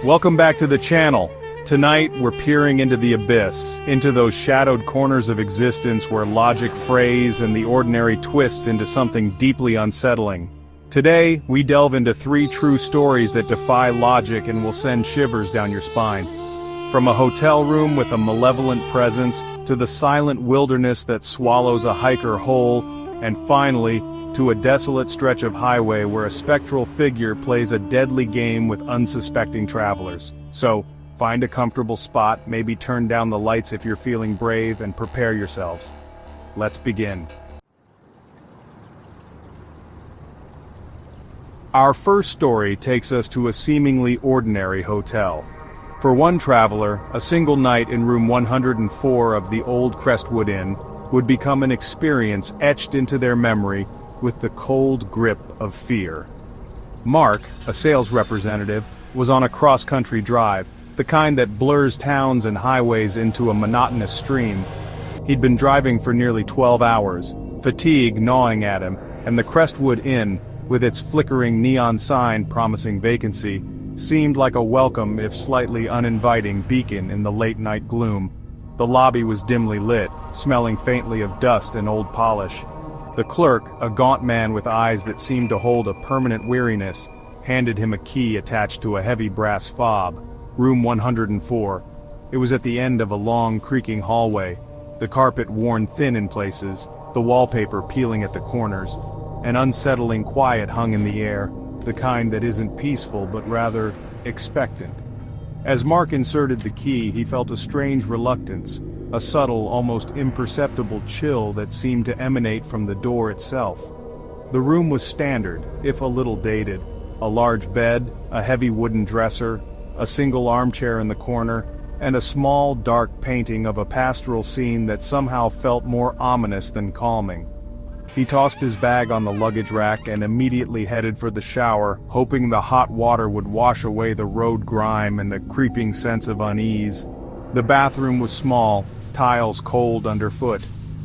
Welcome back to the channel. Tonight, we're peering into the abyss, into those shadowed corners of existence where logic frays and the ordinary twists into something deeply unsettling. Today, we delve into 3 true stories that defy logic and will send shivers down your spine. From a hotel room with a malevolent presence, to the silent wilderness that swallows a hiker whole, and finally, to a desolate stretch of highway where a spectral figure plays a deadly game with unsuspecting travelers. So, find a comfortable spot, maybe turn down the lights if you're feeling brave, and prepare yourselves. Let's begin. Our first story takes us to a seemingly ordinary hotel. For one traveler, a single night in room 104 of the old Crestwood Inn would become an experience etched into their memory with the cold grip of fear. Mark, a sales representative, was on a cross-country drive, the kind that blurs towns and highways into a monotonous stream. He'd been driving for nearly 12 hours, fatigue gnawing at him, and the Crestwood Inn, with its flickering neon sign promising vacancy, seemed like a welcome if slightly uninviting beacon in the late-night gloom. The lobby was dimly lit, smelling faintly of dust and old polish. The clerk, a gaunt man with eyes that seemed to hold a permanent weariness, handed him a key attached to a heavy brass fob. Room 104. It was at the end of a long, creaking hallway, the carpet worn thin in places, the wallpaper peeling at the corners. An unsettling quiet hung in the air, the kind that isn't peaceful but rather expectant. As Mark inserted the key, he felt a strange reluctance, a subtle, almost imperceptible chill that seemed to emanate from the door itself. The room was standard, if a little dated. A large bed, a heavy wooden dresser, a single armchair in the corner, and a small, dark painting of a pastoral scene that somehow felt more ominous than calming. He tossed his bag on the luggage rack and immediately headed for the shower, hoping the hot water would wash away the road grime and the creeping sense of unease. The bathroom was small, tiles cold underfoot.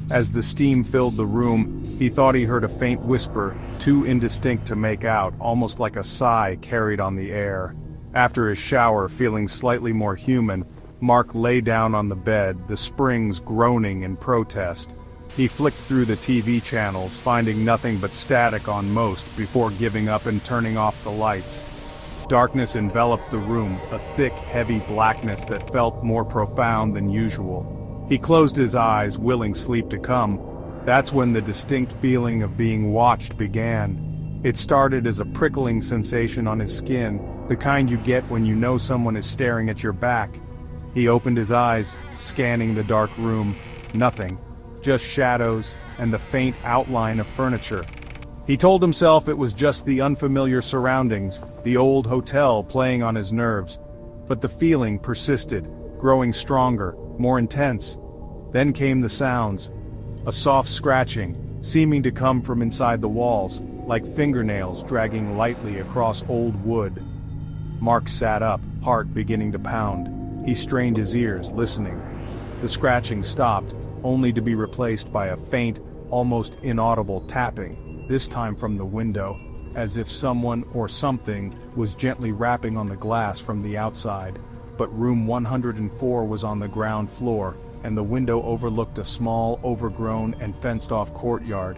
As the steam filled the room, he thought he heard a faint whisper, too indistinct to make out, almost like a sigh carried on the air. After his shower, feeling slightly more human, Mark lay down on the bed, the springs groaning in protest. He flicked through the TV channels, finding nothing but static on most, before giving up and turning off the lights. Darkness enveloped the room, a thick, heavy blackness that felt more profound than usual. He closed his eyes, willing sleep to come. That's when the distinct feeling of being watched began. It started as a prickling sensation on his skin, the kind you get when you know someone is staring at your back. He opened his eyes, scanning the dark room. Nothing. Just shadows and the faint outline of furniture. He told himself it was just the unfamiliar surroundings, the old hotel playing on his nerves. But the feeling persisted, growing stronger, more intense. Then came the sounds. A soft scratching, seeming to come from inside the walls, like fingernails dragging lightly across old wood. Mark sat up, heart beginning to pound. He strained his ears, listening. The scratching stopped, only to be replaced by a faint, almost inaudible tapping, this time from the window, as if someone or something was gently rapping on the glass from the outside. But room 104 was on the ground floor, and the window overlooked a small, overgrown and fenced-off courtyard.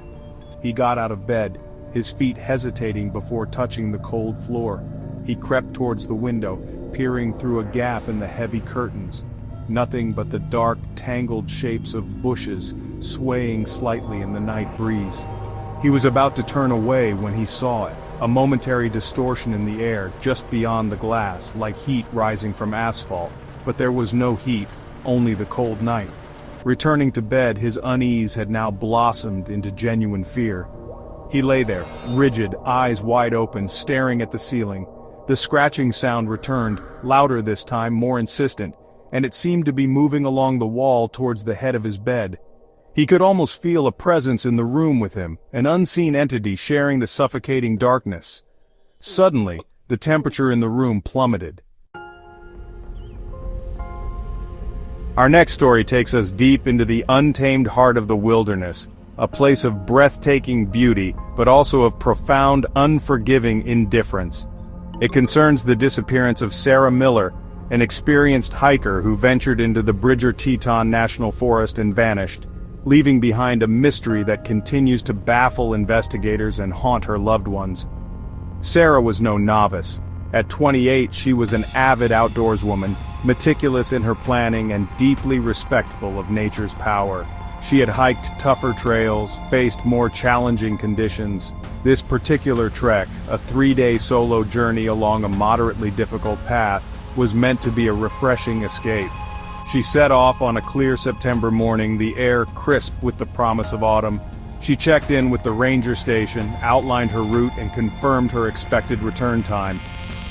He got out of bed, his feet hesitating before touching the cold floor. He crept towards the window, peering through a gap in the heavy curtains. Nothing but the dark, tangled shapes of bushes, swaying slightly in the night breeze. He was about to turn away when he saw it, a momentary distortion in the air just beyond the glass, like heat rising from asphalt. But there was no heat, only the cold night. Returning to bed, his unease had now blossomed into genuine fear. He lay there, rigid, eyes wide open, staring at the ceiling. The scratching sound returned, louder this time, more insistent, and it seemed to be moving along the wall towards the head of his bed. He could almost feel a presence in the room with him, an unseen entity sharing the suffocating darkness. Suddenly, the temperature in the room plummeted. Our next story takes us deep into the untamed heart of the wilderness, a place of breathtaking beauty, but also of profound, unforgiving indifference. It concerns the disappearance of Sarah Miller, an experienced hiker who ventured into the Bridger-Teton National Forest and vanished, leaving behind a mystery that continues to baffle investigators and haunt her loved ones. Sarah was no novice. At 28, she was an avid outdoorswoman, meticulous in her planning and deeply respectful of nature's power. She had hiked tougher trails, faced more challenging conditions. This particular trek, a 3-day solo journey along a moderately difficult path, was meant to be a refreshing escape. She set off on a clear September morning, the air crisp with the promise of autumn. She checked in with the ranger station, outlined her route, and confirmed her expected return time.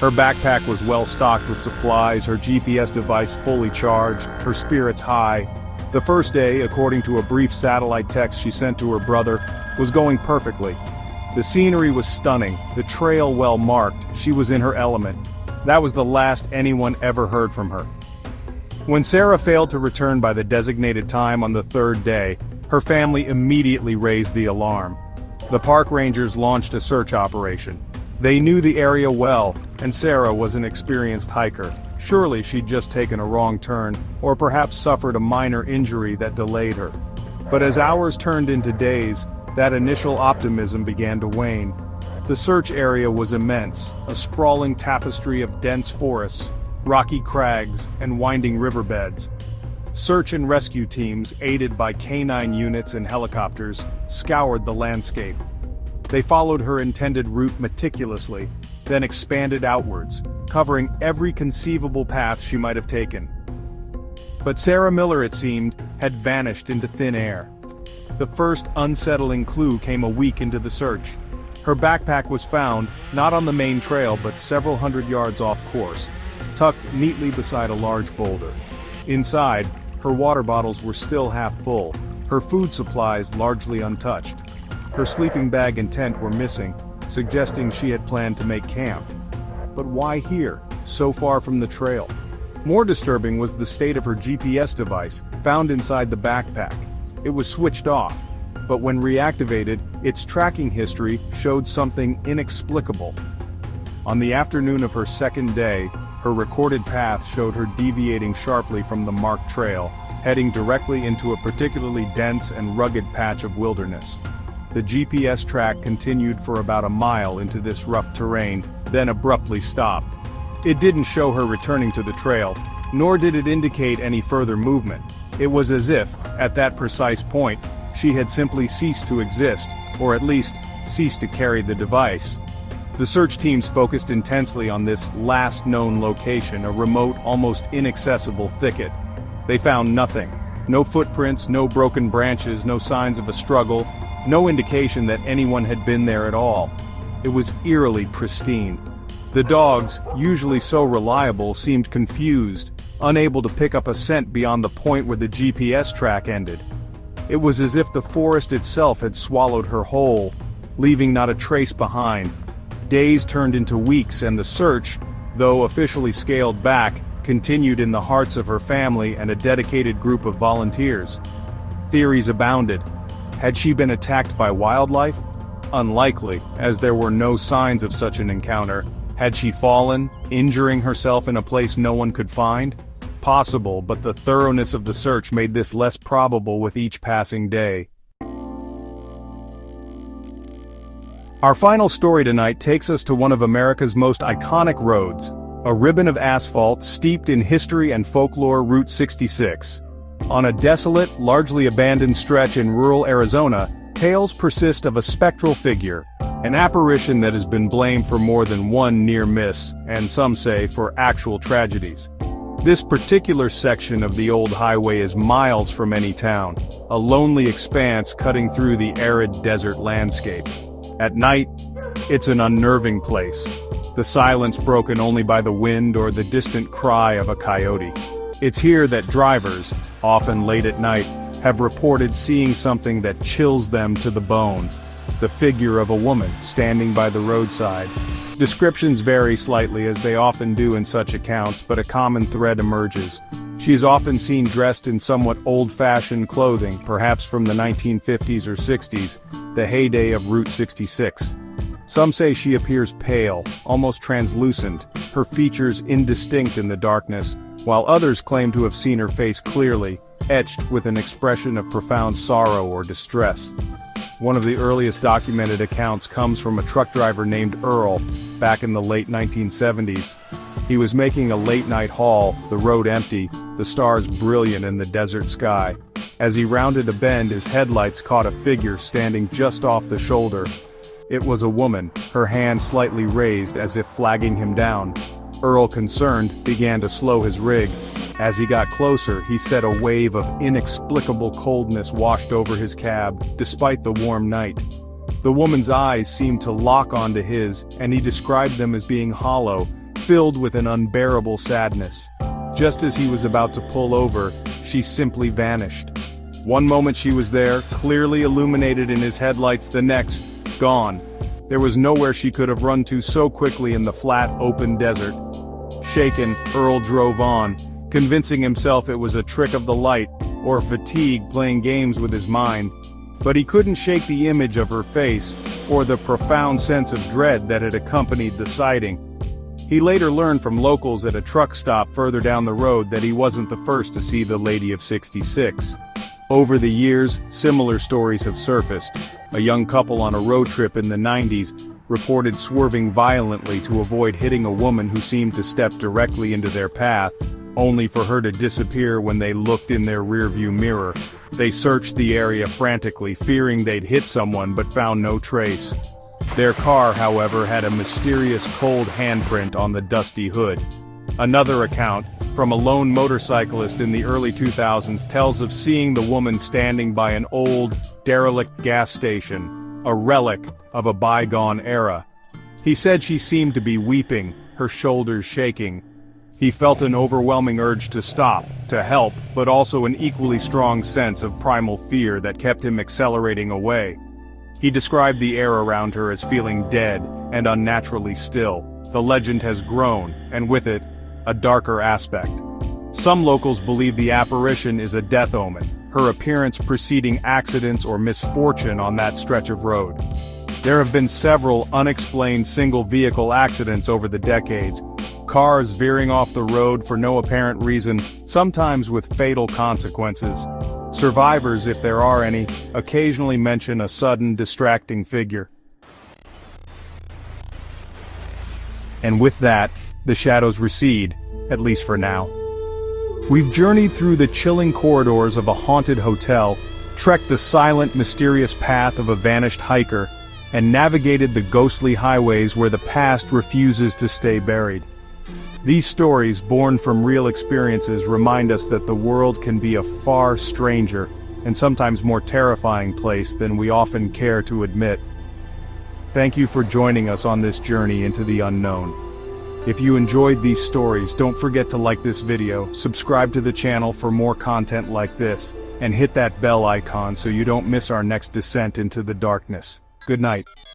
Her backpack was well stocked with supplies, her GPS device fully charged, her spirits high. The first day, according to a brief satellite text she sent to her brother, was going perfectly. The scenery was stunning, the trail well marked, she was in her element. That was the last anyone ever heard from her. When Sarah failed to return by the designated time on the third day, her family immediately raised the alarm. The park rangers launched a search operation. They knew the area well, and Sarah was an experienced hiker. Surely she'd just taken a wrong turn, or perhaps suffered a minor injury that delayed her. But as hours turned into days, that initial optimism began to wane. The search area was immense, a sprawling tapestry of dense forests, rocky crags, and winding riverbeds. Search and rescue teams, aided by canine units and helicopters, scoured the landscape. They followed her intended route meticulously, then expanded outwards, covering every conceivable path she might have taken. But Sarah Miller, it seemed, had vanished into thin air. The first unsettling clue came a week into the search. Her backpack was found, not on the main trail but several hundred yards off course, tucked neatly beside a large boulder. Inside, her water bottles were still half full, her food supplies largely untouched. Her sleeping bag and tent were missing, suggesting she had planned to make camp. But why here, so far from the trail? More disturbing was the state of her GPS device, found inside the backpack. It was switched off, but when reactivated, its tracking history showed something inexplicable. On the afternoon of her second day, her recorded path showed her deviating sharply from the marked trail, heading directly into a particularly dense and rugged patch of wilderness. The GPS track continued for about a mile into this rough terrain, then abruptly stopped. It didn't show her returning to the trail, nor did it indicate any further movement. It was as if, at that precise point, she had simply ceased to exist, or at least, ceased to carry the device. The search teams focused intensely on this last known location, a remote, almost inaccessible thicket. They found nothing. No footprints, no broken branches, no signs of a struggle, no indication that anyone had been there at all. It was eerily pristine. The dogs, usually so reliable, seemed confused, unable to pick up a scent beyond the point where the GPS track ended. It was as if the forest itself had swallowed her whole, leaving not a trace behind. Days turned into weeks, and the search, though officially scaled back, continued in the hearts of her family and a dedicated group of volunteers. Theories abounded. Had she been attacked by wildlife? Unlikely, as there were no signs of such an encounter. Had she fallen, injuring herself in a place no one could find? Possible, but the thoroughness of the search made this less probable with each passing day. Our final story tonight takes us to one of America's most iconic roads, a ribbon of asphalt steeped in history and folklore, Route 66. On a desolate, largely abandoned stretch in rural Arizona, tales persist of a spectral figure, an apparition that has been blamed for more than one near miss, and some say for actual tragedies. This particular section of the old highway is miles from any town, a lonely expanse cutting through the arid desert landscape. At night, it's an unnerving place, the silence broken only by the wind or the distant cry of a coyote. It's here that drivers, often late at night, have reported seeing something that chills them to the bone. The figure of a woman standing by the roadside. Descriptions vary slightly, as they often do in such accounts, but a common thread emerges. She is often seen dressed in somewhat old-fashioned clothing, perhaps from the 1950s or 60s, the heyday of Route 66. Some say she appears pale, almost translucent, her features indistinct in the darkness, while others claim to have seen her face clearly, etched with an expression of profound sorrow or distress. One of the earliest documented accounts comes from a truck driver named Earl, back in the late 1970s. He was making a late-night haul, the road empty, the stars brilliant in the desert sky. As he rounded a bend, his headlights caught a figure standing just off the shoulder. It was a woman, her hand slightly raised as if flagging him down. Earl, concerned, began to slow his rig. As he got closer, he said a wave of inexplicable coldness washed over his cab, despite the warm night. The woman's eyes seemed to lock onto his, and he described them as being hollow, filled with an unbearable sadness. Just as he was about to pull over, she simply vanished. One moment she was there, clearly illuminated in his headlights, the next, gone. There was nowhere she could have run to so quickly in the flat, open desert. Shaken, Earl drove on, convincing himself it was a trick of the light, or fatigue playing games with his mind. But he couldn't shake the image of her face, or the profound sense of dread that had accompanied the sighting. He later learned from locals at a truck stop further down the road that he wasn't the first to see the Lady of 66. Over the years, similar stories have surfaced. A young couple on a road trip in the 90s reported swerving violently to avoid hitting a woman who seemed to step directly into their path, only for her to disappear when they looked in their rearview mirror. They searched the area frantically, fearing they'd hit someone, but found no trace. Their car, however, had a mysterious cold handprint on the dusty hood. Another account, from a lone motorcyclist in the early 2000s, tells of seeing the woman standing by an old, derelict gas station, a relic of a bygone era. He said she seemed to be weeping, her shoulders shaking. He felt an overwhelming urge to stop, to help, but also an equally strong sense of primal fear that kept him accelerating away. He described the air around her as feeling dead and unnaturally still. The legend has grown, and with it, a darker aspect. Some locals believe the apparition is a death omen, her appearance preceding accidents or misfortune on that stretch of road. There have been several unexplained single-vehicle accidents over the decades, cars veering off the road for no apparent reason, sometimes with fatal consequences. Survivors, if there are any, occasionally mention a sudden, distracting figure. And with that, the shadows recede, at least for now. We've journeyed through the chilling corridors of a haunted hotel, trekked the silent, mysterious path of a vanished hiker, and navigated the ghostly highways where the past refuses to stay buried. These stories, born from real experiences, remind us that the world can be a far stranger, and sometimes more terrifying place than we often care to admit. Thank you for joining us on this journey into the unknown. If you enjoyed these stories, don't forget to like this video, subscribe to the channel for more content like this, and hit that bell icon so you don't miss our next descent into the darkness. Good night.